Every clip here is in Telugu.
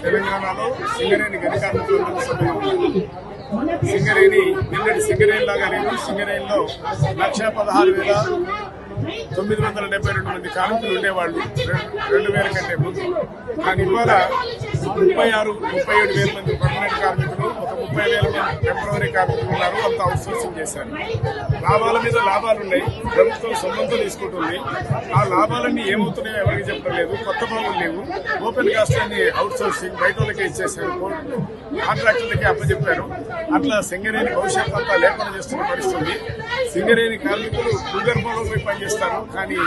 తెలంగాణలో సింగరేణి గని కార్మికులందరూ సభ్యులు ఉన్నారు. సింగరేణి నిన్నటి సింగరేణి లాగా లేదు. సింగరేణిలో 1,16,972 మంది కార్మికులు ఉండేవాళ్ళు 2,000 కంటే ముందు. కానీ ఇవాళ 36-37 వేల మంది పర్మనెంట్ కార్మికులు, ఒక 30,000 మంది టెంపరరీ కార్మికులు ఉన్నారు. అంతా అవుట్ సోర్సింగ్ చేశారు. లాభాల మీద లాభాలు ఉన్నాయి. ప్రభుత్వం సొమ్మంతో తీసుకుంటుంది. ఆ లాభాలన్నీ ఏమవుతున్నాయో ఎవరికి చెప్పడం లేదు. కొత్త బాగులు లేవు. ఓపెన్ కాస్ట్ అని అవుట్ సోర్సింగ్ బయట వాళ్ళకే ఇచ్చేశారు. కాంట్రాక్టర్లకి అప్పచెప్పారు. అట్లా సింగరేణి భవిష్యత్తు అంతా లేకుండా చేస్తున్న పరిస్థితి. సింగరేణి కార్మికులు భూగర్భంలో పోయి పనిచేస్తారు. కానీ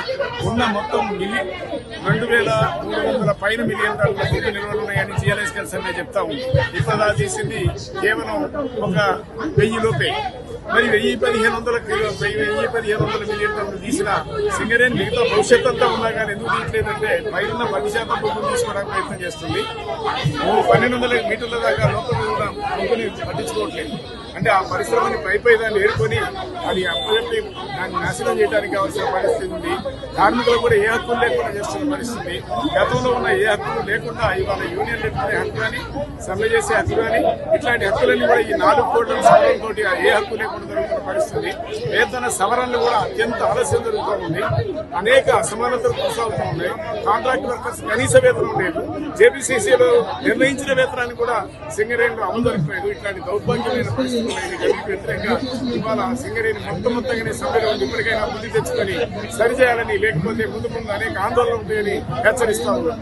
ఉన్న మొత్తం 2,300 పైన మిలియన్ డాలర్ల భూమి నిల్వలు ఉన్నాయని జిఎల్ఎస్కల్ సర్వే చెప్తా ఉంది. ఇప్పటిదా చేసింది కేవలం ఒక 1000 లోపే. మరి 1,000-1,500 మిలియన్ డాలర్లు తీసిన సింగరేణి మిగతా భవిష్యత్ అంతా ఉన్నా కానీ ఎందుకు తీయట్లేదంటే పైన 10% భూములు తీసుకోవడానికి ప్రయత్నం చేస్తుంది. 1,200 మీటర్ల దాకా లోపల భూమిని పట్టించుకోవట్లేదు. అంటే ఆ పరిశ్రమని పైపై దాన్ని ఏరుకొని అది అప్పచెప్పి దాన్ని నాశనం చేయడానికి కావాల్సిన పరిస్థితి ఉంది. కార్మికులు కూడా ఏ హక్కులు లేకుండా చేస్తున్న పరిస్థితి. గతంలో ఉన్న ఏ హక్కులు లేకుండా ఇవాళ యూనియన్ పెట్టుకునే హక్కు కానీ, సమ్మె చేసే హక్కు కానీ, ఇట్లాంటి హక్కులన్నీ కూడా ఈ 4 కోట్ల సవరణతో ఏ హక్కు లేకుండా జరుగుతున్న పరిస్థితి. వేతన సవరణలు కూడా అత్యంత ఆలస్యం జరుగుతూ ఉంది. అనేక అసమానతలు కొనసాగుతూ ఉన్నాయి. కాంట్రాక్ట్ వర్కర్స్ కనీస వేతనం లేదు. జేపీసీసీలో నిర్ణయించిన వేతనాన్ని కూడా సింగరేణిలో అమలు జరగలేదు. ఇట్లాంటి దౌర్భాగ్యమైన పరిస్థితులు వ్యతిరేకంగా ఇవాళ సింగరేణి మొత్తంగానే సభ్యులు ఇప్పటికైనా బుద్ధి తెచ్చుకొని సరిచేయాలని, లేకపోతే ముందు అనేక ఆందోళనలు ఉంటాయని హెచ్చరిస్తా ఉన్నారు.